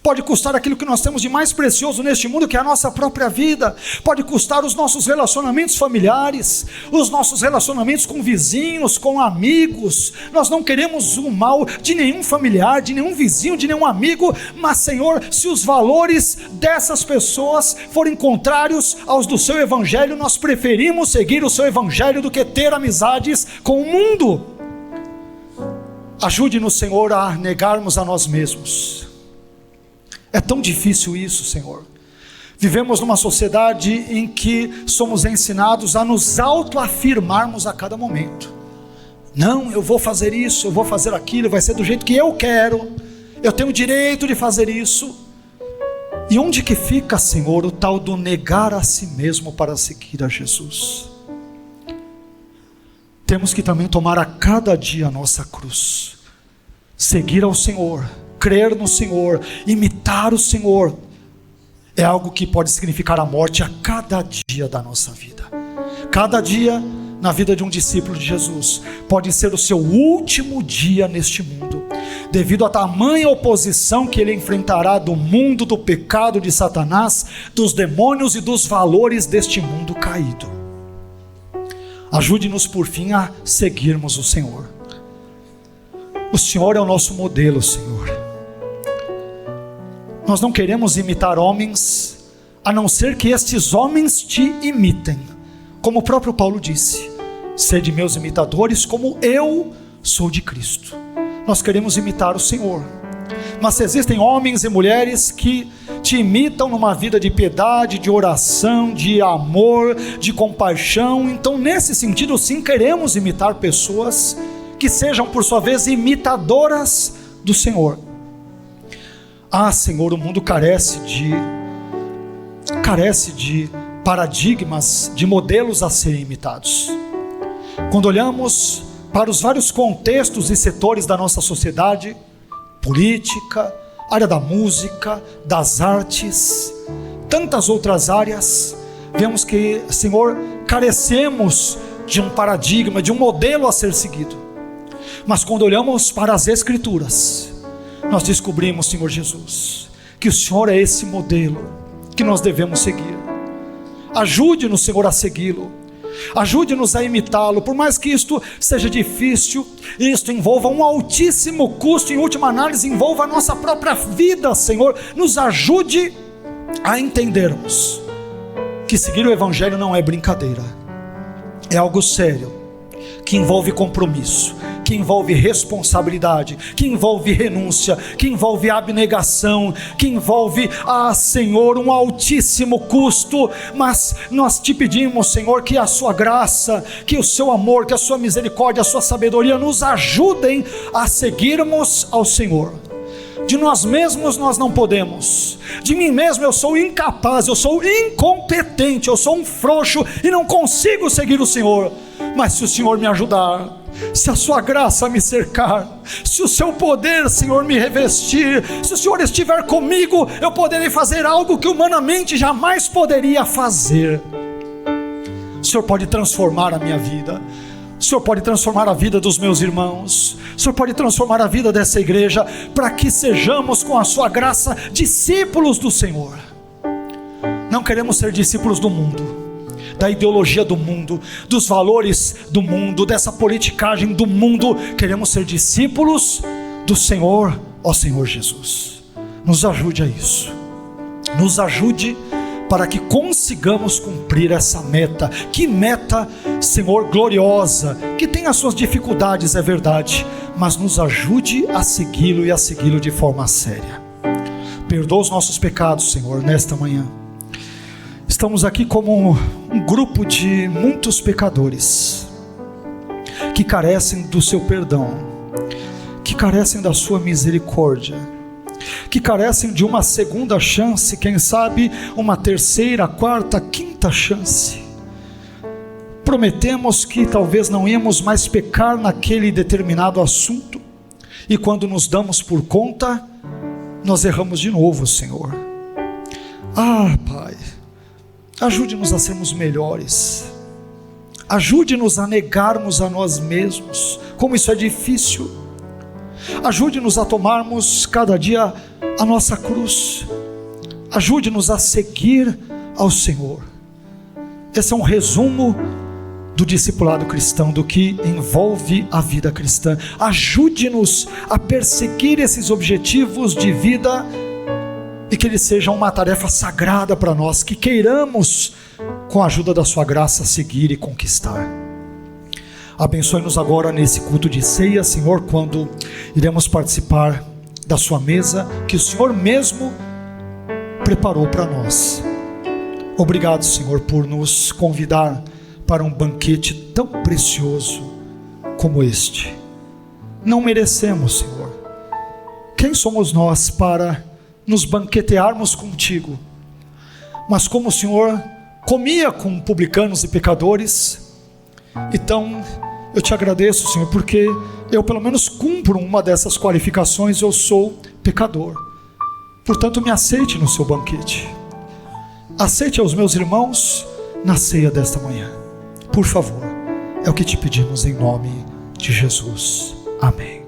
Pode custar aquilo que nós temos de mais precioso neste mundo, que é a nossa própria vida. Pode custar os nossos relacionamentos familiares, os nossos relacionamentos com vizinhos, com amigos. Nós não queremos o mal de nenhum familiar, de nenhum vizinho, de nenhum amigo, mas, Senhor, se os valores dessas pessoas forem contrários aos do seu evangelho, nós preferimos seguir o seu evangelho do que ter amizades com o mundo. Ajude-nos, Senhor, a negarmos a nós mesmos. É tão difícil isso, Senhor. Vivemos numa sociedade em que somos ensinados a nos autoafirmarmos a cada momento. Não, eu vou fazer isso, eu vou fazer aquilo, vai ser do jeito que eu quero, eu tenho o direito de fazer isso. E onde que fica, Senhor, o tal do negar a si mesmo para seguir a Jesus? Temos que também tomar a cada dia a nossa cruz, seguir ao Senhor, crer no Senhor, imitar o Senhor, é algo que pode significar a morte a cada dia da nossa vida. Cada dia na vida de um discípulo de Jesus pode ser o seu último dia neste mundo, devido à tamanha oposição que ele enfrentará do mundo, do pecado de Satanás, dos demônios e dos valores deste mundo caído. Ajude-nos por fim a seguirmos o Senhor. O Senhor é o nosso modelo, Senhor. Nós não queremos imitar homens, a não ser que estes homens te imitem. Como o próprio Paulo disse: sede meus imitadores, como eu sou de Cristo. Nós queremos imitar o Senhor. Mas se existem homens e mulheres que te imitam numa vida de piedade, de oração, de amor, de compaixão, então nesse sentido sim queremos imitar pessoas que sejam por sua vez imitadoras do Senhor. Senhor, o mundo carece de paradigmas, de modelos a serem imitados. Quando olhamos para os vários contextos e setores da nossa sociedade, política, área da música, das artes, tantas outras áreas, vemos que, Senhor, carecemos de um paradigma, de um modelo a ser seguido. Mas quando olhamos para as Escrituras, nós descobrimos, Senhor Jesus, que o Senhor é esse modelo que nós devemos seguir. Ajude-nos, Senhor, a segui-lo. Ajude-nos a imitá-lo, por mais que isto seja difícil, isto envolva um altíssimo custo, em última análise envolva a nossa própria vida, Senhor. Nos ajude a entendermos que seguir o Evangelho não é brincadeira, é algo sério, que envolve compromisso, que envolve responsabilidade, que envolve renúncia, que envolve abnegação, que envolve, Senhor, um altíssimo custo. Mas nós te pedimos, Senhor, que a sua graça, que o seu amor, que a sua misericórdia, a sua sabedoria nos ajudem a seguirmos ao Senhor. De nós mesmos nós não podemos, de mim mesmo eu sou incapaz, eu sou incompetente, eu sou um frouxo e não consigo seguir o Senhor. Mas se o Senhor me ajudar, se a sua graça me cercar, se o seu poder, Senhor, me revestir, se o Senhor estiver comigo, eu poderei fazer algo que humanamente jamais poderia fazer. O Senhor pode transformar a minha vida, o Senhor pode transformar a vida dos meus irmãos, o Senhor pode transformar a vida dessa igreja, para que sejamos, com a sua graça, discípulos do Senhor. Não queremos ser discípulos do mundo, da ideologia do mundo, dos valores do mundo, dessa politicagem do mundo. Queremos ser discípulos do Senhor, ó Senhor Jesus. Nos ajude a isso, nos ajude para que consigamos cumprir essa meta. Que meta, Senhor, gloriosa, que tem as suas dificuldades, é verdade, mas nos ajude a segui-lo e a segui-lo de forma séria. Perdoa os nossos pecados, Senhor, nesta manhã. Estamos aqui como um grupo de muitos pecadores que carecem do seu perdão, que carecem da sua misericórdia, que carecem de uma segunda chance, quem sabe uma terceira, quarta, quinta chance. Prometemos que talvez não íamos mais pecar naquele determinado assunto, e quando nos damos por conta, nós erramos de novo, Senhor. Pai, ajude-nos a sermos melhores, ajude-nos a negarmos a nós mesmos, como isso é difícil. Ajude-nos a tomarmos cada dia a nossa cruz, ajude-nos a seguir ao Senhor. Esse é um resumo do discipulado cristão, do que envolve a vida cristã. Ajude-nos a perseguir esses objetivos de vida, e que eles sejam uma tarefa sagrada para nós, que queiramos, com a ajuda da sua graça, seguir e conquistar. Abençoe-nos agora nesse culto de ceia, Senhor, quando iremos participar da sua mesa, que o Senhor mesmo preparou para nós. Obrigado, Senhor, por nos convidar para um banquete tão precioso como este. Não merecemos, Senhor. Quem somos nós para nos banquetearmos contigo? Mas como o Senhor comia com publicanos e pecadores, então eu te agradeço, Senhor, porque eu pelo menos cumpro uma dessas qualificações. Eu sou pecador, portanto me aceite no seu banquete. Aceite aos meus irmãos na ceia desta manhã, por favor. É o que te pedimos em nome de Jesus. Amém.